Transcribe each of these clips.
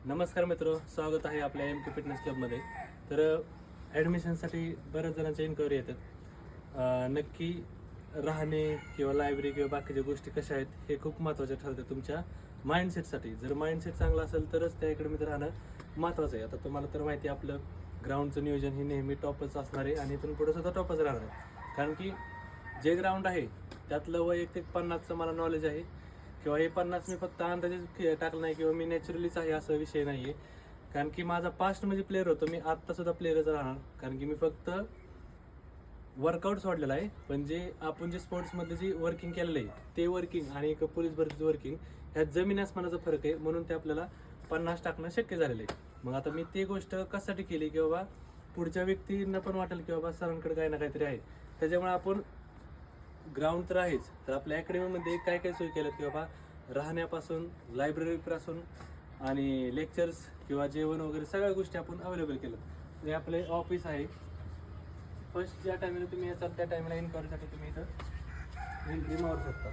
नमस्कार मित्र, स्वागत आहे आपल्या एम के फिटनेस क्लबमध्ये. तर ॲडमिशनसाठी बऱ्याच जणांच्या इन्क्वायरी येतात. नक्की राहणे किंवा लायब्ररी किंवा बाकीच्या गोष्टी कशा आहेत हे खूप महत्त्वाचं ठरतं तुमच्या माइंडसेटसाठी. जर माइंडसेट चांगला असेल तरच त्या अकॅडमीत राहणं महत्त्वाचं आहे. आता तुम्हाला तर माहिती आहे आपलं ग्राउंडचं नियोजन हे नेहमी टॉपच असणार आहे आणि इथून पुढे सुद्धा टॉपच राहणार आहे. कारण की जे ग्राउंड आहे त्यातलं वैयक्तिक 50चं मला नॉलेज आहे किंवा हे 50 मी फक्त अंदाजेच टाकलं नाही किंवा मी नॅचरलीच आहे असं विषय नाही आहे. कारण की माझा पास्ट म्हणजे प्लेअर होतो, मी आत्तासुद्धा प्लेअरच राहणार. कारण की मी फक्त वर्कआउट सोडलेला आहे, पण जे आपण जे स्पोर्ट्समध्ये जे वर्किंग केलेलं आहे ते वर्किंग आणि एक पोलीस भरतीचं वर्किंग ह्यात जमीन आसमानाचा फरक आहे. म्हणून ते आपल्याला 50 टाकणं शक्य झालेलं आहे. मग आता मी ते गोष्ट कशासाठी केली की बाबा पुढच्या व्यक्तींना पण वाटेल की बाबा सरांकडे काही ना काहीतरी आहे. त्याच्यामुळे आपण ग्राउंड तर आहेच, तर आपल्या अकॅडमीमध्ये काय काय सोय केल्यात की बाबा राहण्यापासून लायब्ररीपासून आणि लेक्चर्स किंवा जेवण वगैरे सगळ्या गोष्टी आपण अवेलेबल केलं. हे आपले ऑफिस आहे. फर्स्ट ज्या टायमिंगला तुम्ही याचा त्या टायमिंगला इन्क्वायरीसाठी तुम्ही इथं एंट्री मारू शकता.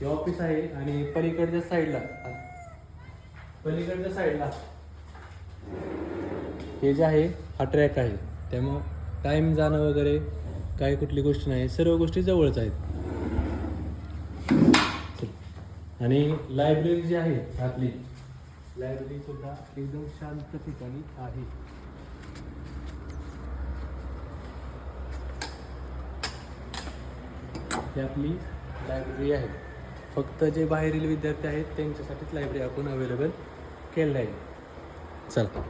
हे ऑफिस आहे आणि पलीकडच्या साईडला हे जे आहे हा ट्रॅक आहे. त्यामुळं टाईम जाणं वगैरे काही कुठली गोष्ट नाही, सर्व गोष्टी जवळच आहेत. आणि लायब्ररी जी आहे आपली लायब्ररी सुद्धा एकदम शांत ठिकाणी आहे. ही आपली लायब्ररी आहे. फक्त जे बाहेरील विद्यार्थी आहेत त्यांच्यासाठीच लायब्ररी आपण अवेलेबल केलेलं आहे. चला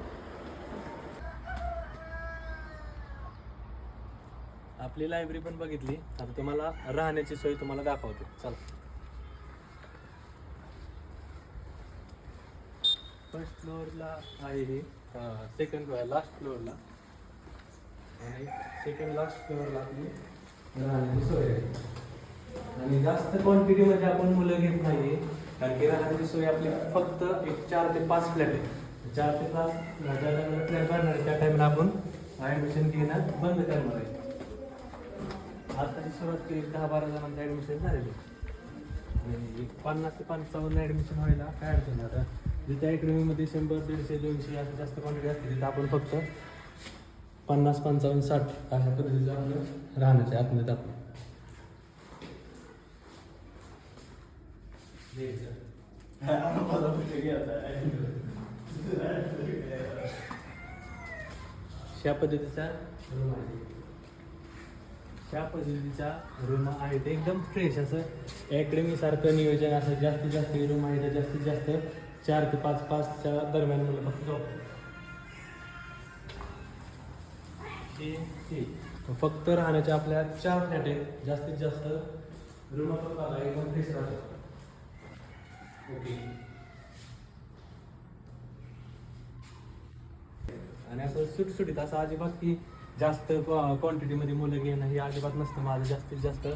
आपली लायब्ररी पण बघितली, आता तुम्हाला राहण्याची सोय तुम्हाला दाखवतो. चला फर्स्ट फ्लोअरला आहे हे, सेकंड लास्ट फ्लोअरला आणि सेकंड लास्ट फ्लोअरला आपली राहण्याची सोय आहे. आणि जास्त क्वांटिटीमध्ये आपण मुलं घेत नाही, कारण की राहण्याची सोय आपली फक्त एक 4 ते 5 फ्लॅट आहे. 4 ते 5 ज्या टायमाला फ्लॅट भरणार आहे त्या टायमाला आपण ॲडमिशन घेणं बंद करणार आहे. आताची सुरुवात केली 10-12 जणांचं ॲडमिशन झालेलं आहे आणि 50 ते 55 ॲडमिशन व्हायला काय अडचण नाही. आता जिथे अकॅडमीमध्ये 100, 150, 200 असं जास्त क्वांटिटी असते तिथं आपण फक्त 50, 55, 60 अशा पद्धतीचं आपलं राहण्याचं आतमध्ये आपण अशा पद्धतीचा रूम आहे. त्या पद्धतीचा रूम आहे ते एकदम फ्रेश असं अकॅडमीसारखं नियोजन असं. जास्तीत जास्त रूम आहे तर जास्तीत जास्त 4 ते 5च्या दरम्यान मुलं फक्त फक्त राहण्याच्या आपल्या 4 फ्लॅट आहेत. जास्तीत जास्त रूम पण बघा एकदम फ्रेश राहतात. ओके. आणि असं सुटसुटीत असं अजिबात की जास्त क्वांटिटीमध्ये मुलं घेणं हे अजिबात नसतं माझं जास्तीत जास्त.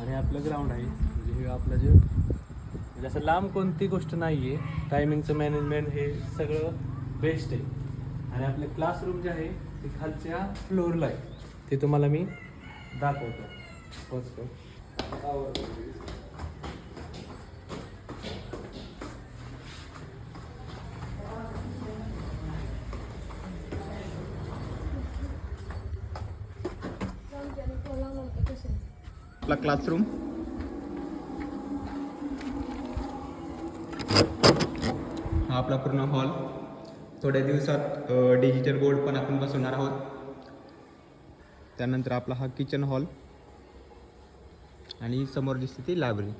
आणि आपलं ग्राउंड आहे म्हणजे हे आपलं जे म्हणजे असं लांब कोणती गोष्ट नाही आहे. टायमिंगचं मॅनेजमेंट हे सगळं बेस्ट आहे. आणि आपले क्लासरूम जे आहे ते खालच्या फ्लोअरला आहे, ते तुम्हाला मी दाखवतो. आपला क्लासरूम हा आपला पूर्ण हॉल. थोड्या दिवसात डिजिटल बोर्ड पण आपण बसवणार आहोत. त्यानंतर आपला हा किचन हॉल आणि समोर दिसते ती लायब्ररी.